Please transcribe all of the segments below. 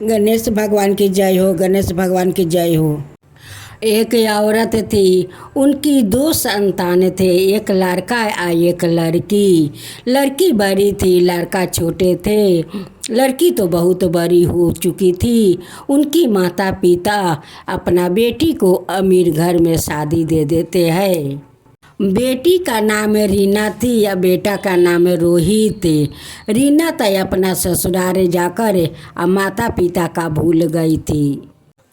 गणेश भगवान की जय हो। गणेश भगवान की जय हो। एक औरत थी, उनकी दो संतान थे, एक लड़का और एक लड़की। लड़की बड़ी थी, लड़का छोटे थे। लड़की तो बहुत बड़ी हो चुकी थी। उनकी माता पिता अपना बेटी को अमीर घर में शादी दे देते हैं। बेटी का नाम रीना थी या बेटा का नाम रोहित। रीना तो अपना ससुराल जाकर माता पिता का भूल गई थी।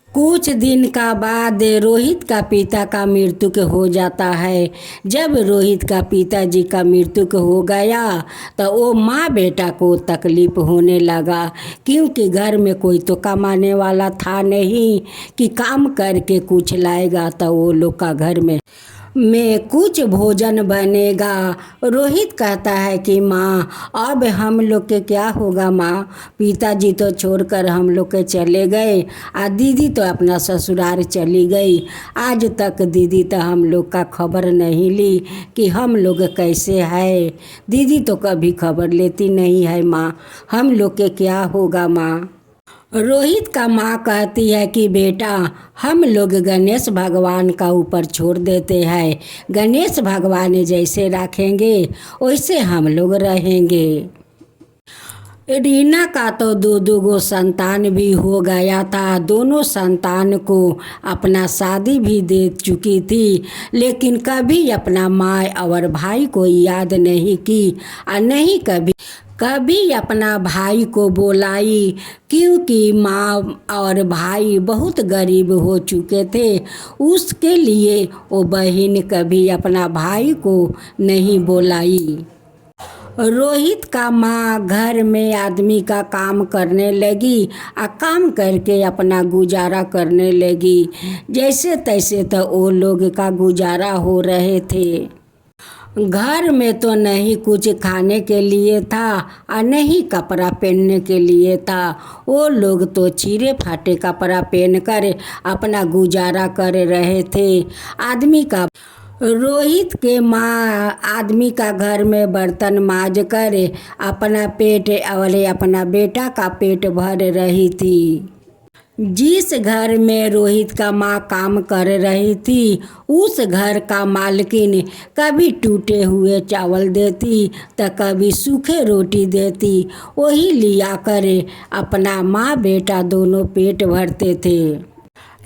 कुछ दिन का बाद रोहित का पिता का मृत्यु हो जाता है। जब रोहित का पिताजी का मृत्यु हो गया तो वो माँ बेटा को तकलीफ होने लगा, क्योंकि घर में कोई तो कमाने वाला था नहीं कि काम करके कुछ लाएगा तो वो लोग का घर में कुछ भोजन बनेगा। रोहित कहता है कि माँ अब हम लोग के क्या होगा माँ, पिताजी तो छोड़कर हम लोग के चले गए और दीदी तो अपना ससुराल चली गई। आज तक दीदी तो हम लोग का खबर नहीं ली कि हम लोग कैसे है। दीदी तो कभी खबर लेती नहीं है माँ, हम लोग के क्या होगा माँ। रोहित का माँ कहती है कि बेटा हम लोग गणेश भगवान का ऊपर छोड़ देते हैं। गणेश भगवान जैसे रखेंगे वैसे हम लोग रहेंगे। रीना का तो दो गो संतान भी हो गया था। दोनों संतान को अपना शादी भी दे चुकी थी, लेकिन कभी अपना माँ और भाई को याद नहीं की और नहीं कभी अपना भाई को बोलाई, क्योंकि माँ और भाई बहुत गरीब हो चुके थे। उसके लिए वो बहन कभी अपना भाई को नहीं बोलाई। रोहित का माँ घर में आदमी का काम करने लगी और काम करके अपना गुजारा करने लगी। जैसे तैसे तो वो लोग का गुजारा हो रहे थे। घर में तो नहीं कुछ खाने के लिए था और नहीं कपड़ा पहनने के लिए था। वो लोग तो चीरे फाटे कपड़ा पहन कर अपना गुजारा कर रहे थे। आदमी का रोहित के माँ आदमी का घर में बर्तन मांज कर अपना पेट और अपना बेटा का पेट भर रही थी। जिस घर में रोहित का माँ काम कर रही थी उस घर का मालकिन कभी टूटे हुए चावल देती तो कभी सूखे रोटी देती। वही लिया कर अपना माँ बेटा दोनों पेट भरते थे।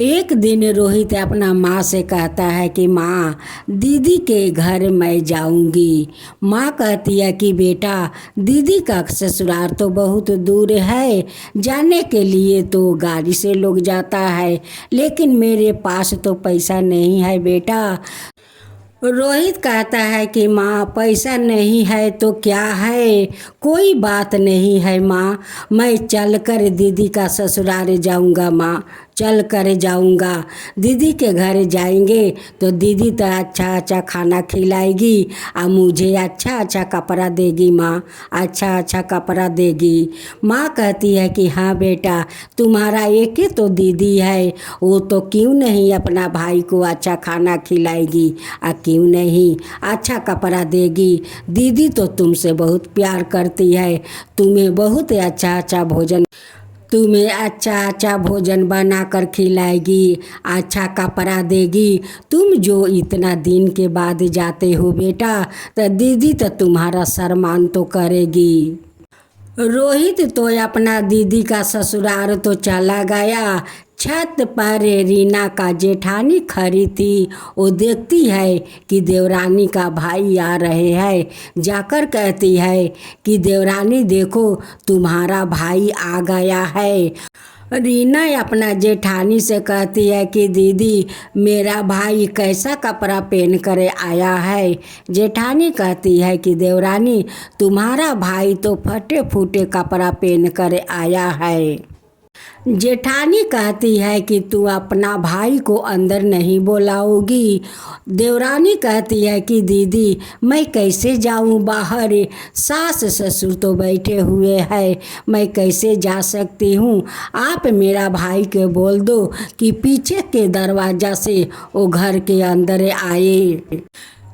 एक दिन रोहित अपना माँ से कहता है कि माँ दीदी के घर मैं जाऊंगी। माँ कहती है कि बेटा दीदी का ससुराल तो बहुत दूर है, जाने के लिए तो गाड़ी से लोग जाता है, लेकिन मेरे पास तो पैसा नहीं है बेटा। रोहित कहता है कि माँ पैसा नहीं है तो क्या है, कोई बात नहीं है माँ, मैं चल कर दीदी का ससुराल जाऊंगा। माँ चल कर जाऊंगा, दीदी के घर जाएंगे तो दीदी तो अच्छा अच्छा खाना खिलाएगी और मुझे अच्छा अच्छा कपड़ा देगी। माँ अच्छा अच्छा कपड़ा देगी। माँ कहती है कि हाँ बेटा तुम्हारा एक ही तो दीदी है, वो तो क्यों नहीं अपना भाई को अच्छा खाना खिलाएगी और क्यों नहीं अच्छा कपड़ा देगी। दीदी तो तुमसे बहुत प्यार करती है, तुम्हें बहुत अच्छा अच्छा भोजन बना कर खिलाएगी, अच्छा कपड़ा देगी। तुम जो इतना दिन के बाद जाते हो बेटा तो दीदी तो तुम्हारा सम्मान तो करेगी। रोहित तो अपना दीदी का ससुराल तो चला गया। छत पर रीना का जेठानी खड़ी थी। वो देखती है कि देवरानी का भाई आ रहे हैं। जाकर कहती है कि देवरानी देखो तुम्हारा भाई आ गया है। रीना अपना जेठानी से कहती है कि दीदी मेरा भाई कैसा कपड़ा पहन कर आया है। जेठानी कहती है कि देवरानी तुम्हारा भाई तो फटे फूटे कपड़ा पहन कर आया है। जेठानी कहती है कि तू अपना भाई को अंदर नहीं बुलाओगी। देवरानी कहती है कि दीदी मैं कैसे जाऊं बाहर, सास ससुर तो बैठे हुए हैं, मैं कैसे जा सकती हूं। आप मेरा भाई के बोल दो कि पीछे के दरवाज़ा से वो घर के अंदर आए।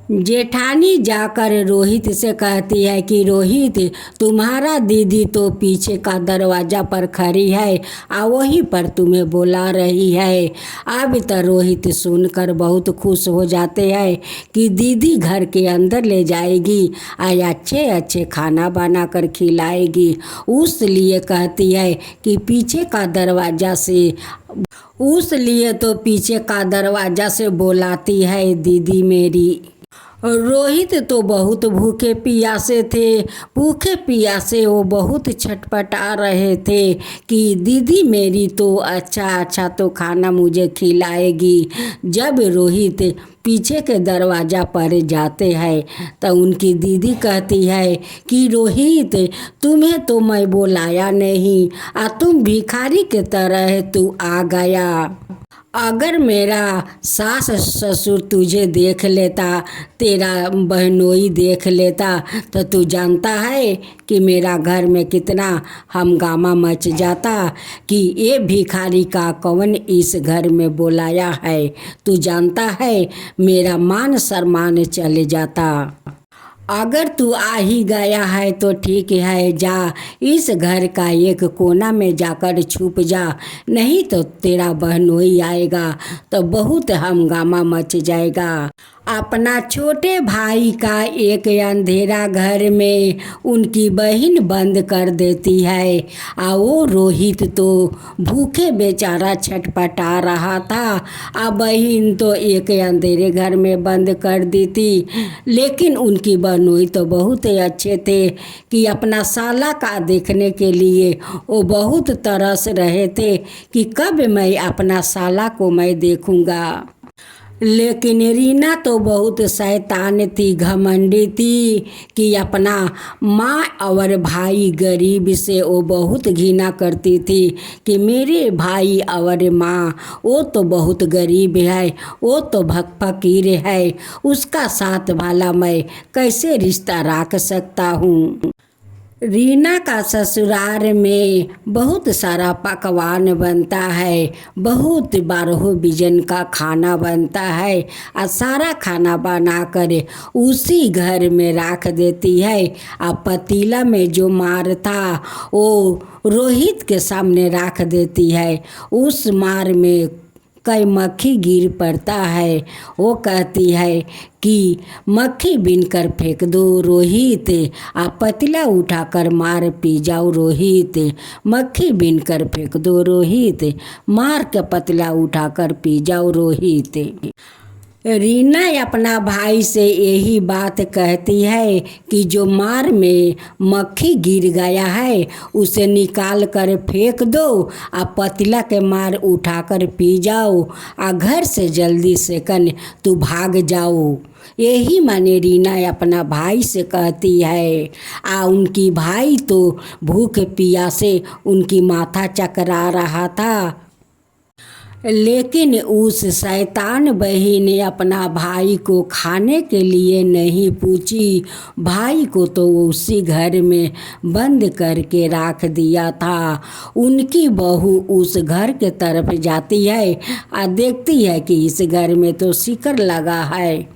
जेठानी जाकर रोहित से कहती है कि रोहित, तुम्हारा दीदी तो पीछे का दरवाजा पर खड़ी है, वहीं पर तुम्हें बुला रही है। अब तो रोहित सुनकर बहुत खुश हो जाते हैं कि दीदी घर के अंदर ले जाएगी और अच्छे अच्छे खाना बनाकर खिलाएगी। उस लिए कहती है कि पीछे का दरवाजा से बुलाती है दीदी मेरी। रोहित तो बहुत भूखे प्यासे वो बहुत छटपटा रहे थे कि दीदी मेरी तो अच्छा तो खाना मुझे खिलाएगी। जब रोहित पीछे के दरवाजा पर जाते हैं तो उनकी दीदी कहती है कि रोहित, तुम्हें तो मैं बुलाया नहीं, तुम भिखारी के तरह तू आ गया। अगर मेरा सास ससुर तुझे देख लेता, तेरा बहनोई देख लेता, तो तू जानता है कि मेरा घर में कितना हंगामा मच जाता कि ये भिखारी का कौन इस घर में बुलाया है। तू जानता है मेरा मान सम्मान चले जाता। अगर तू आ ही गया है तो ठीक है, जा इस घर का एक कोना में जाकर छुप जा, नहीं तो तेरा बहनोई आएगा तो बहुत हंगामा मच जाएगा। अपना छोटे भाई का एक अंधेरा घर में उनकी बहन बंद कर देती है। वो रोहित तो भूखे बेचारा छटपटा रहा था। बहन तो एक अंधेरे घर में बंद कर दी थी, लेकिन उनकी बहनोई तो बहुत अच्छे थे कि अपना साला का देखने के लिए वो बहुत तरस रहे थे कि कब मैं अपना साला को मैं देखूंगा। लेकिन रीना तो बहुत शैतान थी, घमंडी थी कि अपना माँ और भाई गरीब से वो बहुत घृणा करती थी कि मेरे भाई और माँ वो तो बहुत गरीब है, वो तो फकीर है, उसका साथ वाला मैं कैसे रिश्ता रख सकता हूँ। रीना का ससुराल में बहुत सारा पकवान बनता है, बहुत 12 बिजन का खाना बनता है और सारा खाना बनाकर उसी घर में रख देती है। पतीला में जो मार था वो रोहित के सामने रख देती है। उस मार में कई मक्खी गिर पड़ता है। वो कहती है कि मक्खी बीनकर फेंक दो रोहित, पतीला उठाकर मार पी जाओ रोहित। मक्खी बीनकर फेंक दो रोहित, मार के पतीला उठाकर पी जाओ रोहित। रीना अपना भाई से यही बात कहती है कि जो मार में मक्खी गिर गया है उसे निकाल कर फेंक दो, पतीला के मार उठाकर पी जाओ, घर से जल्दी से कन तू भाग जाओ। यही माने रीना अपना भाई से कहती है। उनकी भाई तो भूख प्यासे उनकी माथा चकरा रहा था, लेकिन उस शैतान बहन ने अपना भाई को खाने के लिए नहीं पूछी। भाई को तो उसी घर में बंद करके रख दिया था। उनकी बहू उस घर के तरफ जाती है और देखती है कि इस घर में तो सिकर लगा है।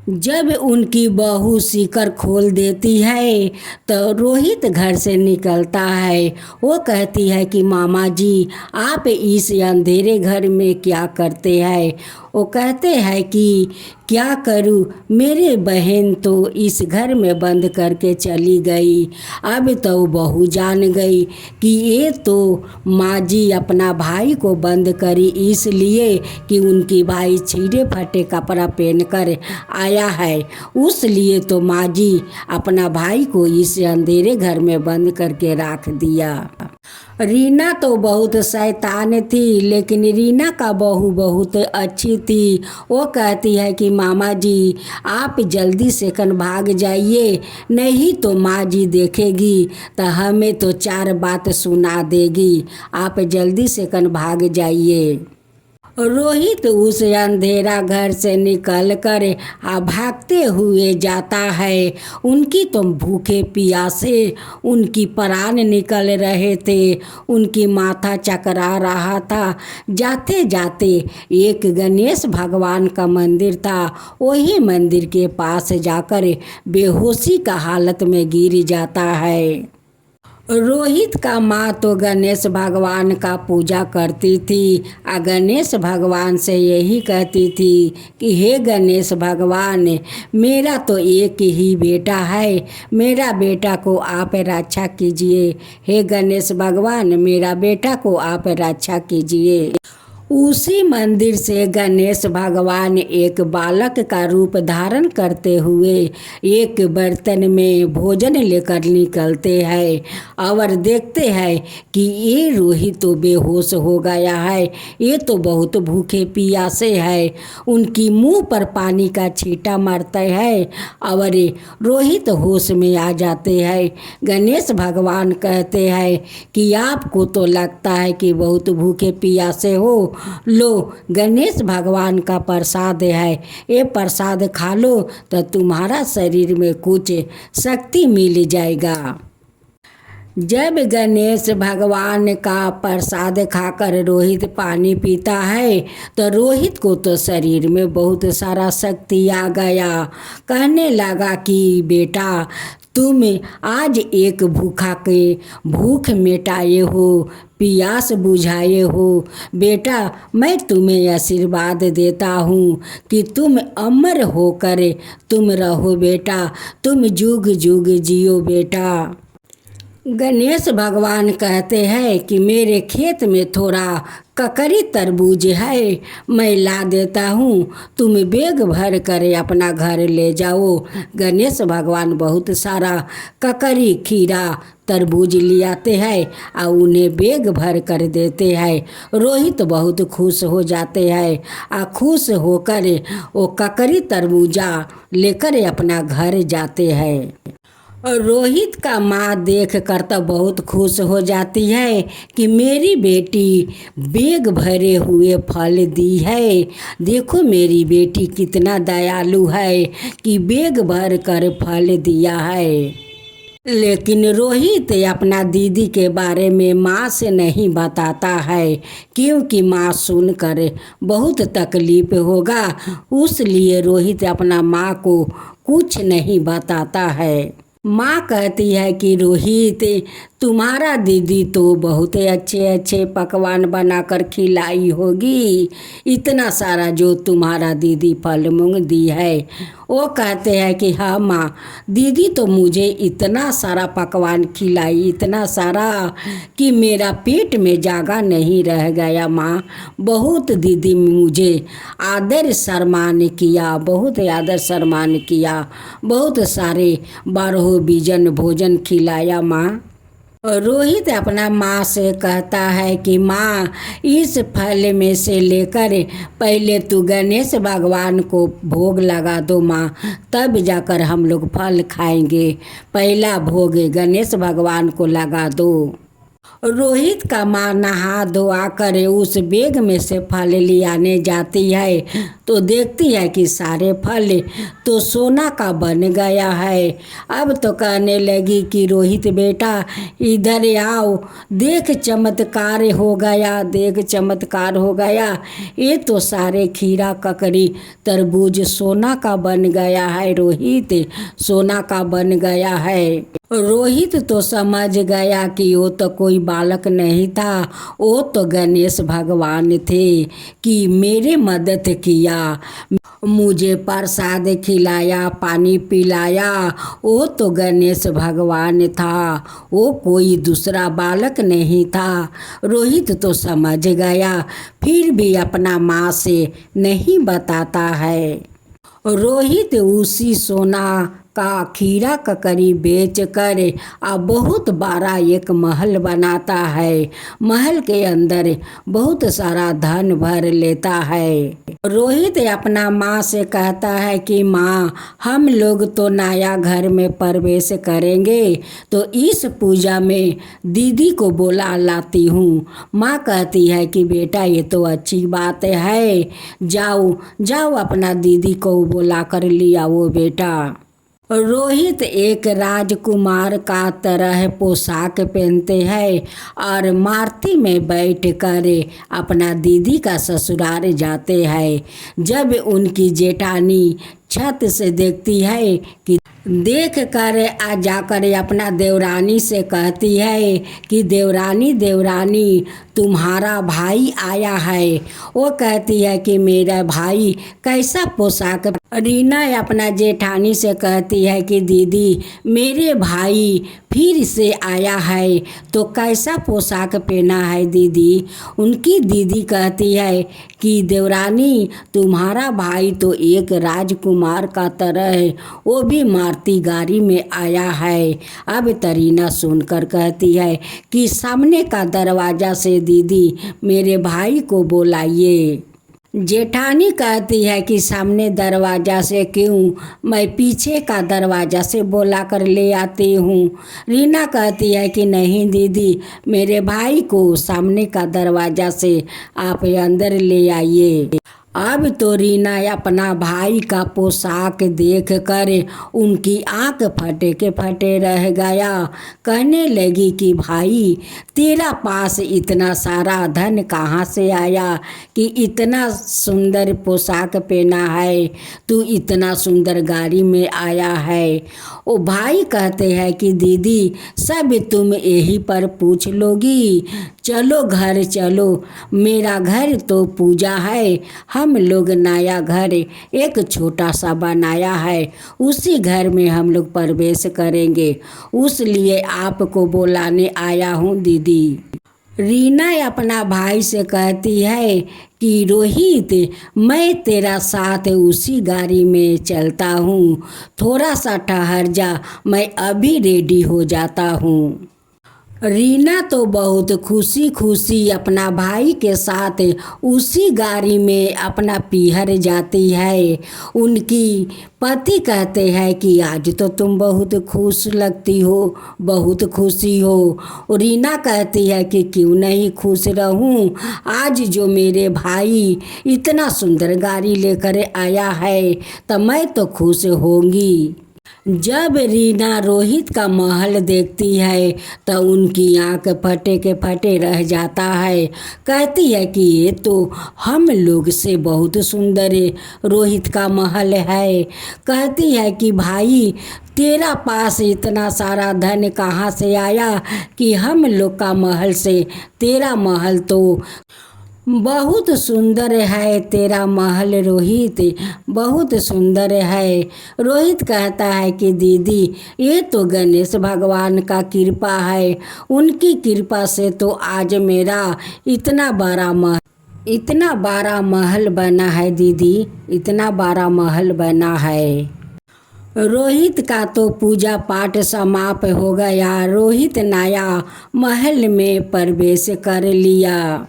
जब उनकी बहू सीकर खोल देती है तो रोहित घर से निकलता है। वो कहती है कि मामा जी, आप इस अंधेरे घर में क्या करते हैं। वो कहते हैं कि क्या करूं, मेरे बहन तो इस घर में बंद करके चली गई। अब तो बहू जान गई कि ये तो माँ जी अपना भाई को बंद करी इसलिए कि उनकी भाई छिड़े फटे कपड़ा पहनकर आया है। उस लिए तो माँ जी अपना भाई को इस अंधेरे घर में बंद करके रख दिया। रीना तो बहुत शैतान थी, लेकिन रीना का बहू बहुत अच्छी थी। वो कहती है कि मामा जी आप जल्दी से कन भाग जाइए, नहीं तो माँ जी देखेगी तो हमें तो 4 बात सुना देगी। आप जल्दी से कन भाग जाइए। रोहित उस अंधेरा घर से निकल कर भागते हुए जाता है। उनकी तो भूखे प्यासे उनकी प्राण निकल रहे थे, उनकी माथा चकरा रहा था। जाते जाते एक गणेश भगवान का मंदिर था, वही मंदिर के पास जाकर बेहोशी का हालत में गिर जाता है। रोहित का माँ तो गणेश भगवान का पूजा करती थी, गणेश भगवान से यही कहती थी कि हे गणेश भगवान, मेरा तो एक ही बेटा है, मेरा बेटा को आप रक्षा कीजिए। हे गणेश भगवान, मेरा बेटा को आप रक्षा कीजिए। उसी मंदिर से गणेश भगवान एक बालक का रूप धारण करते हुए एक बर्तन में भोजन लेकर निकलते हैं और देखते हैं कि ये रोहित तो बेहोश हो गया है, ये तो बहुत भूखे प्यासे है। उनकी मुंह पर पानी का छींटा मारता है और रोहित होश में आ जाते हैं। गणेश भगवान कहते हैं कि आपको तो लगता है कि बहुत भूखे प्यासे हो, लो गणेश भगवान का प्रसाद है, ये प्रसाद खा लो तो तुम्हारा शरीर में कुछ शक्ति मिल जाएगा। जब गणेश भगवान का प्रसाद खाकर रोहित पानी पीता है तो रोहित को तो शरीर में बहुत सारा शक्ति आ गया। कहने लगा कि बेटा, तुम आज एक भूखा के भूख मिटाए हो, प्यास बुझाए हो। बेटा, मैं तुम्हें आशीर्वाद देता हूँ कि तुम अमर होकर तुम रहो बेटा, तुम जुग जुग जियो बेटा। गणेश भगवान कहते हैं कि मेरे खेत में थोड़ा ककरी तरबूज है, मैं ला देता हूँ, तुम बैग भर कर अपना घर ले जाओ। गणेश भगवान बहुत सारा ककरी, खीरा, तरबूज ले आते हैं और उन्हें बैग भर कर देते हैं। रोहित बहुत खुश हो जाते हैं और खुश होकर वो ककरी तरबूजा लेकर अपना घर जाते हैं। रोहित का माँ देख कर तो बहुत खुश हो जाती है कि मेरी बेटी बैग भरे हुए फल दी है। देखो मेरी बेटी कितना दयालु है कि बैग भर कर फल दिया है। लेकिन रोहित अपना दीदी के बारे में माँ से नहीं बताता है, क्योंकि माँ सुनकर बहुत तकलीफ होगा, उसलिए रोहित अपना माँ को कुछ नहीं बताता है। माँ कहती है कि रोहित, तुम्हारा दीदी तो बहुत अच्छे अच्छे पकवान बनाकर खिलाई होगी, इतना सारा जो तुम्हारा दीदी फल मूंग दी है। वो कहते हैं कि हाँ माँ, दीदी तो मुझे इतना सारा पकवान खिलाई, इतना सारा कि मेरा पेट में जगह नहीं रह गया। माँ, बहुत दीदी मुझे आदर सम्मान किया, बहुत आदर सम्मान किया, बहुत सारे 12 बीजन भोजन खिलाया माँ। रोहित अपना माँ से कहता है कि माँ, इस फल में से लेकर पहले तू गणेश भगवान को भोग लगा दो माँ, तब जाकर हम लोग फल खाएंगे। पहला भोग गणेश भगवान को लगा दो। रोहित का माँ नहा धोआ कर उस बैग में से फल ले आने जाती है तो देखती है कि सारे फल तो सोना का बन गया है। अब तो कहने लगी कि रोहित बेटा इधर आओ, देख चमत्कार हो गया, देख चमत्कार हो गया, ये तो सारे खीरा, ककड़ी, तरबूज सोना का बन गया है। रोहित, सोना का बन गया है। रोहित तो समझ गया कि वो तो कोई बालक नहीं था, वो तो गणेश भगवान थे कि मेरे मदद किया, मुझे प्रसाद खिलाया, पानी पिलाया, वो तो गणेश भगवान था, वो कोई दूसरा बालक नहीं था। रोहित तो समझ गया, फिर भी अपना माँ से नहीं बताता है। रोहित उसी सोना का खीरा ककड़ी बेच कर अब बहुत बड़ा एक महल बनाता है। महल के अंदर बहुत सारा धन भर लेता है। रोहित अपना माँ से कहता है कि माँ, हम लोग तो नया घर में प्रवेश करेंगे, तो इस पूजा में दीदी को बुला लाती हूँ। माँ कहती है कि बेटा ये तो अच्छी बात है, जाओ जाओ अपना दीदी को बुला कर लिया वो बेटा। रोहित एक राजकुमार का तरह पोशाक पहनते हैं और मारुति में बैठकर अपना दीदी का ससुराल जाते हैं। जब उनकी जेठानी छत से देखती है कि देख कर आ जाकर अपना देवरानी से कहती है कि देवरानी देवरानी तुम्हारा भाई आया है। वो कहती है कि मेरा भाई कैसा पोशाक। रीना अपना जेठानी से कहती है कि दीदी मेरे भाई फिर से आया है, तो कैसा पोशाक पहना है दीदी। उनकी दीदी कहती है कि देवरानी तुम्हारा भाई तो एक राजकुमार का तरह है, वो भी मारुति गाड़ी में आया है। अब तरीना सुनकर कहती है कि सामने का दरवाज़ा से दीदी मेरे भाई को बुलाइए। जेठानी कहती है कि सामने दरवाज़ा से क्यों, मैं पीछे का दरवाज़ा से बुला कर ले आती हूँ। रीना कहती है कि नहीं दीदी, मेरे भाई को सामने का दरवाज़ा से आप अंदर ले आइए। अब तो रीना अपना भाई का पोशाक देख कर उनकी आंख फटे के फटे रह गया। कहने लगी कि भाई तेरा पास इतना सारा धन कहाँ से आया कि इतना सुंदर पोशाक पहना है, तू इतना सुंदर गाड़ी में आया है। वो भाई कहते हैं कि दीदी सब तुम यही पर पूछ लोगी, चलो घर चलो, मेरा घर तो पूजा है। हम लोग नया घर एक छोटा सा बनाया है, उसी घर में हम लोग प्रवेश करेंगे, उस लिए आपको बुलाने आया हूँ दीदी। रीना अपना भाई से कहती है कि रोहित मैं तेरा साथ उसी गाड़ी में चलता हूँ, थोड़ा सा ठहर जा, मैं अभी रेडी हो जाता हूँ। रीना तो बहुत खुशी खुशी अपना भाई के साथ उसी गाड़ी में अपना पीहर जाती है। उनकी पति कहते हैं कि आज तो तुम बहुत खुश लगती हो, बहुत खुशी हो। रीना कहती है कि क्यों नहीं खुश रहूं, आज जो मेरे भाई इतना सुंदर गाड़ी लेकर आया है तो मैं तो खुश होंगी। जब रीना रोहित का महल देखती है तो उनकी आंख फटे के फटे रह जाता है। कहती है कि ये तो हम लोग से बहुत सुंदर रोहित का महल है। कहती है कि भाई तेरा पास इतना सारा धन कहाँ से आया कि हम लोग का महल से तेरा महल तो बहुत सुंदर है, तेरा महल रोहित बहुत सुंदर है। रोहित कहता है कि दीदी ये तो गणेश भगवान का कृपा है, उनकी कृपा से तो आज मेरा इतना बड़ा महल बना है दीदी, इतना बड़ा महल बना है। रोहित का तो पूजा पाठ समाप्त हो गया। रोहित नया महल में प्रवेश कर लिया।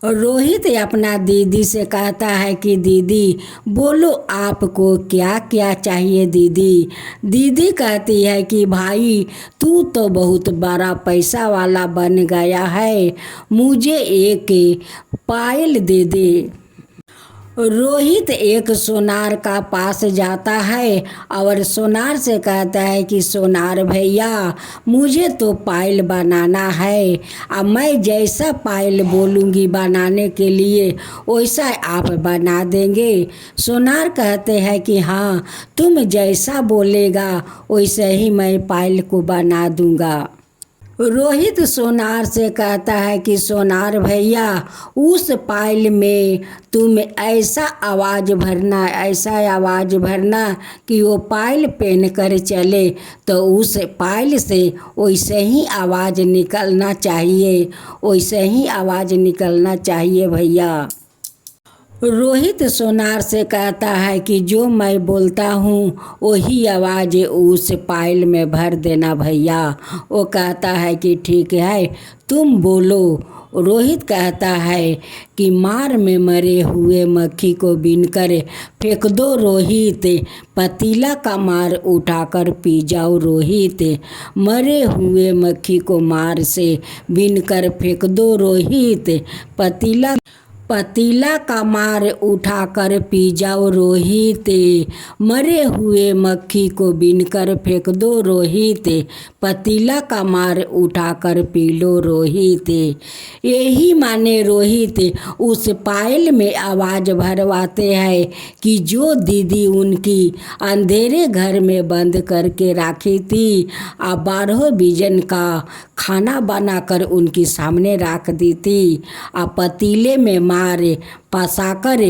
रोहित अपना दीदी से कहता है कि दीदी बोलो आपको क्या क्या चाहिए दीदी। दीदी कहती है कि भाई तू तो बहुत बड़ा पैसा वाला बन गया है, मुझे एक पायल दे दे। रोहित एक सोनार का पास जाता है और सोनार से कहता है कि सोनार भैया मुझे तो पायल बनाना है, अब मैं जैसा पायल बोलूँगी बनाने के लिए वैसा आप बना देंगे। सोनार कहते हैं कि हाँ तुम जैसा बोलेगा वैसे ही मैं पायल को बना दूँगा। रोहित सोनार से कहता है कि सोनार भैया उस पायल में तुम ऐसा आवाज़ भरना कि वो पायल पहन कर चले तो उस पायल से वैसे ही आवाज़ निकलना चाहिए, वैसे ही आवाज़ निकलना चाहिए भैया। रोहित सोनार से कहता है कि जो मैं बोलता हूँ वही आवाज़ उस पायल में भर देना भैया। वो कहता है कि ठीक है तुम बोलो। रोहित कहता है कि मार में मरे हुए मक्खी को बीनकर फेंक दो रोहित, पतीला का मार उठाकर पी जाओ रोहित। मरे हुए मक्खी को मार से बीनकर फेंक दो रोहित, पतीला का मार उठाकर पी जाओ रोहित। मरे हुए मक्खी को बीनकर फेंक दो रोहित, पतीला का मार उठाकर पी लो रोहित। यही माने रोहित उस पायल में आवाज़ भरवाते हैं कि जो दीदी उनकी अंधेरे घर में बंद करके राखी थी, 12 बीजन का खाना बनाकर उनके सामने रख दी थी, पतीले में मार पसाकर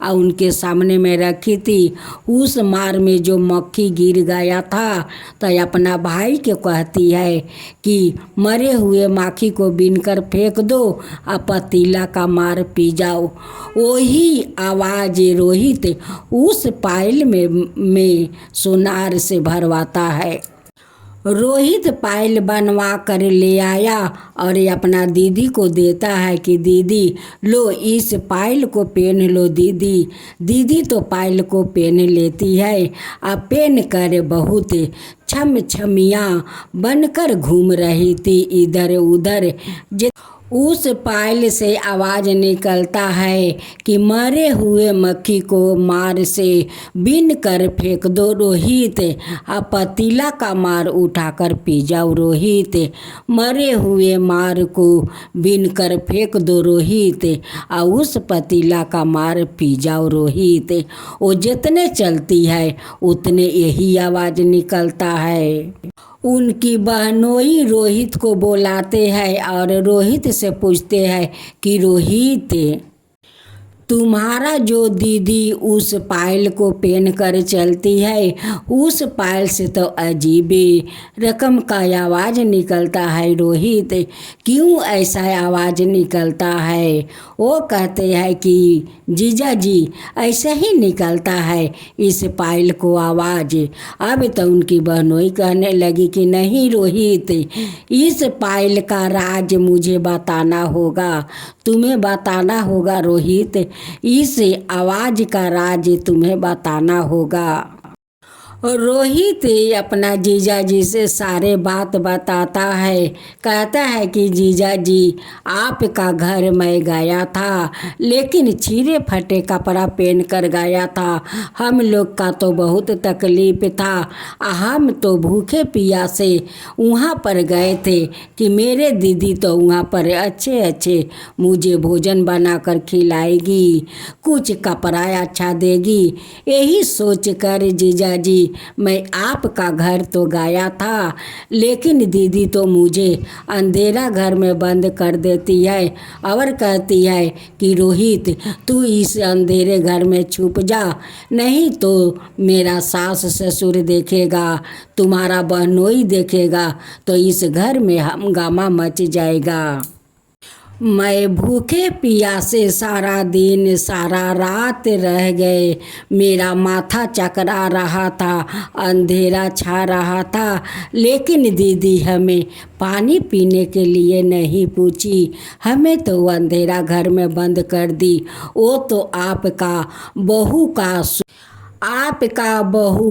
उनके सामने में रखी थी। उस मार में जो मक्खी गिर गया था तो अपना भाई के कहती है कि मरे हुए मक्खी को बीनकर फेंक दो, पतीला का मार पी जाओ। वही आवाज़ रोहित उस पायल में सोनार से भरवाता है। रोहित पायल बनवा कर ले आया और अपना दीदी को देता है कि दीदी लो इस पायल को पहन लो दीदी। दीदी तो पायल को पहन लेती है। अब पहन कर बहुत छम छमियाँ बनकर घूम रही थी इधर उधर। उस पायल से आवाज़ निकलता है कि मरे हुए मक्खी को मार से बीन कर फेंक दो रोहित, पतीला का मार उठाकर पी जाओ रोहित। मरे हुए मार को बीन कर फेंक दो रोहित, उस पतीला का मार पी जाओ रोहित। वो जितने चलती है उतने यही आवाज़ निकलता है। उनकी बहनोई रोहित को बुलाते हैं और रोहित से पूछते हैं कि रोहित तुम्हारा जो दीदी उस पायल को पहन कर चलती है, उस पायल से तो अजीब रकम का आवाज़ निकलता है रोहित, क्यों ऐसा आवाज़ निकलता है? वो कहते हैं कि जीजा जी ऐसा ही निकलता है इस पायल को आवाज़। अब तो उनकी बहनोई कहने लगी कि नहीं रोहित, इस पायल का राज मुझे बताना होगा, तुम्हें बताना होगा रोहित, इस आवाज़ का राज तुम्हें बताना होगा। रोहित अपना जीजा जी से सारे बात बताता है। कहता है कि जीजा जी आपका घर मैं गया था, लेकिन छिरे फटे कपड़ा पहन कर गया था। हम लोग का तो बहुत तकलीफ़ था। हम तो भूखे प्यासे वहाँ पर गए थे कि मेरे दीदी तो वहाँ पर अच्छे अच्छे मुझे भोजन बनाकर खिलाएगी, कुछ कपड़ा अच्छा देगी। यही सोच कर जीजा जी मैं आपका घर तो गया था, लेकिन दीदी तो मुझे अंधेरा घर में बंद कर देती है और कहती है कि रोहित तू इस अंधेरे घर में छुप जा, नहीं तो मेरा सास ससुर देखेगा, तुम्हारा बहनोई देखेगा तो इस घर में हंगामा मच जाएगा। मैं भूखे प्यासे सारा दिन सारा रात रह गए, मेरा माथा चकरा रहा था, अंधेरा छा रहा था, लेकिन दीदी हमें पानी पीने के लिए नहीं पूछी, हमें तो अंधेरा घर में बंद कर दी। वो तो आपका बहू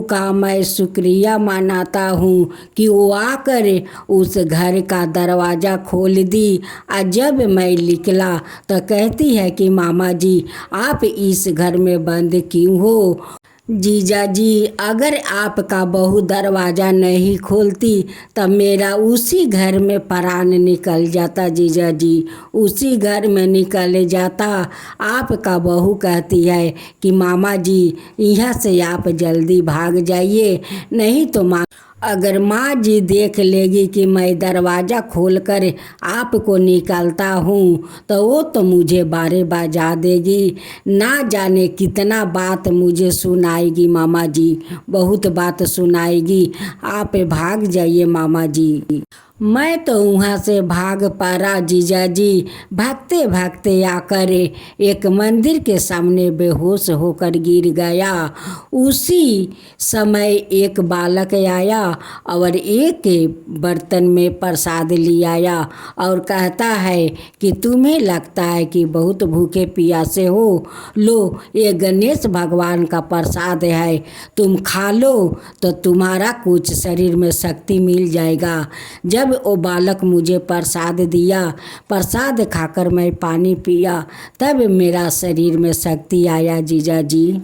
का मैं शुक्रिया मनाता हूँ कि वो आकर उस घर का दरवाज़ा खोल दी। और जब मैं निकला तो कहती है कि मामा जी आप इस घर में बंद क्यों हो? जीजा जी अगर आपका बहू दरवाज़ा नहीं खोलती तब मेरा उसी घर में प्राण निकल जाता जीजा जी, उसी घर में निकल जाता। आपका बहू कहती है कि मामा जी यहाँ से आप जल्दी भाग जाइए, नहीं तो अगर माँ जी देख लेगी कि मैं दरवाज़ा खोलकर आपको निकालता हूँ तो वो तो मुझे बारे बजा देगी, ना जाने कितना बात मुझे सुनाएगी मामा जी, बहुत बात सुनाएगी। आप भाग जाइए मामा जी। मैं तो वहाँ से भाग पड़ा जीजाजी। भागते भागते आकर एक मंदिर के सामने बेहोश होकर गिर गया। उसी समय एक बालक आया और एक बर्तन में प्रसाद ले आया और कहता है कि तुम्हें लगता है कि बहुत भूखे प्यासे हो, लो ये गणेश भगवान का प्रसाद है, तुम खा लो तो तुम्हारा कुछ शरीर में शक्ति मिल जाएगा। जब वो बालक मुझे प्रसाद दिया, प्रसाद खाकर मैं पानी पिया, तब मेरा शरीर में शक्ति आया जीजाजी।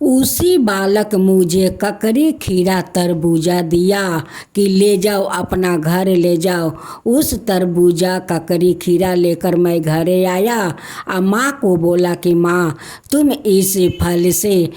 उसी बालक मुझे ककड़ी खीरा तरबूजा दिया कि ले जाओ अपना घर ले जाओ। उस तरबूजा ककड़ी खीरा लेकर मैं घरे आया और माँ को बोला कि माँ तुम इस फल से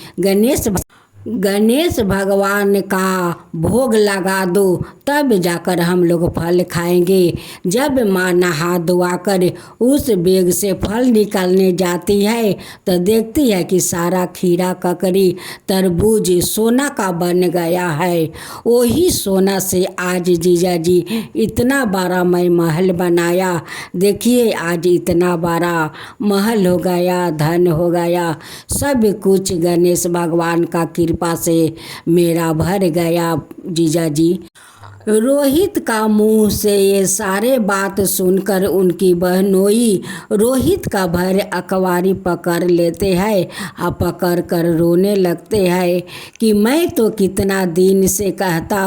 गणेश भगवान का भोग लगा दो, तब जाकर हम लोग फल खाएंगे। जब माँ नहा धोआकर उस बैग से फल निकालने जाती है तो देखती है कि सारा खीरा ककड़ी तरबूज सोना का बन गया है। वही सोना से आज जीजाजी इतना बड़ा मैं महल बनाया। देखिए आज इतना बड़ा महल हो गया, धन हो गया, सब कुछ गणेश भगवान का कृपा से मेरा भर गया जीजाजी। रोहित का मुंह से ये सारे बात सुनकर उनकी बहनोई रोहित का भर अकवारी पकड़ लेते हैं और पकड़ कर रोने लगते हैं कि मैं तो कितना दिन से कहता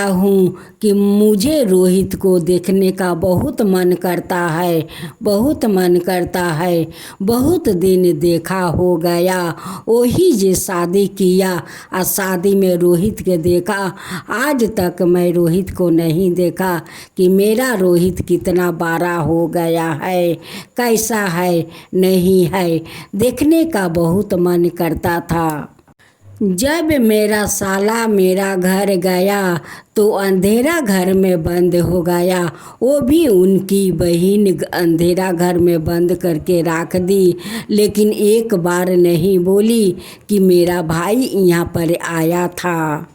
हूँ कि मुझे रोहित को देखने का बहुत मन करता है, बहुत दिन देखा हो गया। वही जे शादी किया और शादी में रोहित के देखा, आज तक मैं रोहित को नहीं देखा कि मेरा रोहित कितना बड़ा हो गया है, कैसा है, नहीं है, देखने का बहुत मन करता था। जब मेरा साला मेरा घर गया तो अंधेरा घर में बंद हो गया। वो भी उनकी बहन अंधेरा घर में बंद करके रख दी, लेकिन एक बार नहीं बोली कि मेरा भाई यहाँ पर आया था।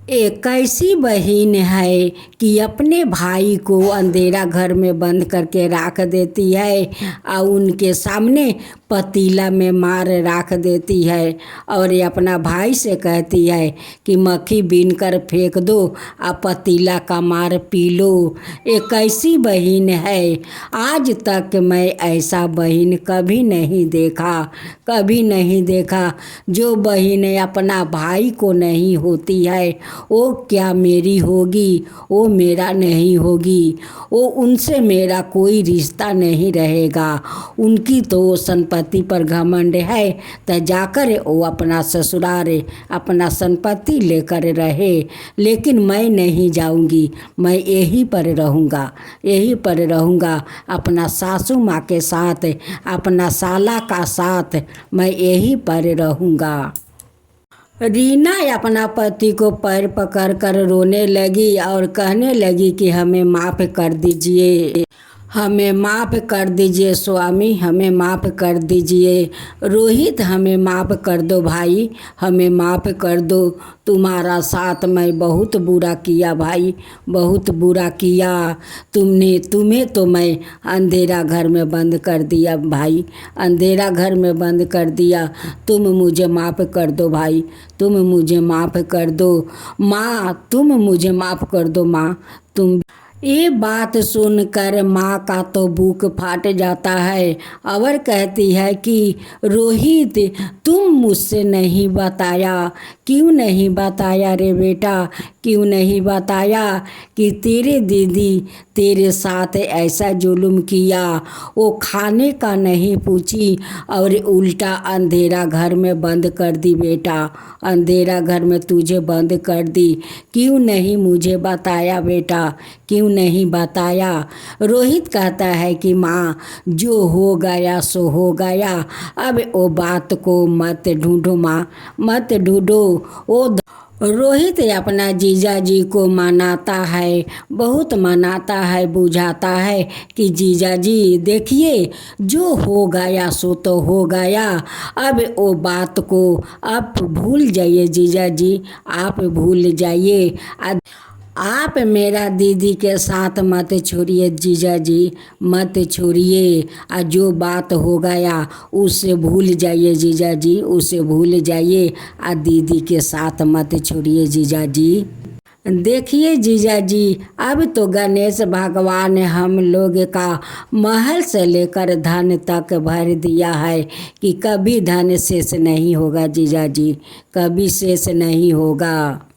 एक ऐसी बहन है कि अपने भाई को अंधेरा घर में बंद करके रख देती है और उनके सामने पतीला में मार रख देती है और ये अपना भाई से कहती है कि मक्खी बीन कर फेंक दो और पतीला का मार पी लो। एक ऐसी बहन है, आज तक मैं ऐसा बहन कभी नहीं देखा। जो बहन अपना भाई को नहीं होती है वो क्या मेरी होगी, वो मेरा नहीं होगी, वो उनसे मेरा कोई रिश्ता नहीं रहेगा। उनकी तो संपत्ति पर घमंड है तो जाकर वो अपना ससुराल अपना संपत्ति लेकर रहे, लेकिन मैं नहीं जाऊंगी, मैं यहीं पर रहूँगा अपना सासू माँ के साथ, अपना साला का साथ मैं यहीं पर रहूँगा। रीना अपना पति को पैर पकड़ कर रोने लगी और कहने लगी कि हमें माफ़ कर दीजिए, हमें माफ़ कर दीजिए स्वामी, हमें माफ़ कर दीजिए। रोहित हमें माफ़ कर दो भाई, हमें माफ़ कर दो। तुम्हारा साथ मैं बहुत बुरा किया भाई, बहुत बुरा किया। तुम्हें तो मैं अंधेरा घर में बंद कर दिया भाई, अंधेरा घर में बंद कर दिया। तुम मुझे माफ़ कर दो भाई, तुम मुझे माफ़ कर दो। माँ तुम मुझे माफ़ कर दो माँ, तुम। ये बात सुनकर माँ का तो बुक फाट जाता है और कहती है कि रोहित तुम मुझसे नहीं बताया, क्यों नहीं बताया रे बेटा, क्यों नहीं बताया कि तेरे दीदी तेरे साथ ऐसा जुल्म किया। वो खाने का नहीं पूछी और उल्टा अंधेरा घर में बंद कर दी बेटा, अंधेरा घर में तुझे बंद कर दी। क्यों नहीं मुझे बताया बेटा, क्यों नहीं बताया। रोहित कहता है कि माँ जो हो गया सो हो गया, अब वो बात को मत ढूंढो माँ, मत ढूंढो। रोहित अपना जीजा जी को मनाता है, बहुत मनाता है, बुझाता है कि जीजा जी देखिए, जो हो गया सो तो हो गया, अब वो बात को आप भूल जाइए जीजा जी, आप भूल जाइए। आप मेरा दीदी के साथ मत छोड़िए जीजा जी, मत छोड़िए। जो बात हो गया उसे भूल जाइए जीजा जी, उसे भूल जाइए। दीदी के साथ मत छोड़िए जीजा जी। देखिए जीजा जी, अब तो गणेश भगवान ने हम लोग का महल से लेकर धन तक भर दिया है कि कभी धन शेष नहीं होगा जीजा जी, कभी शेष नहीं होगा।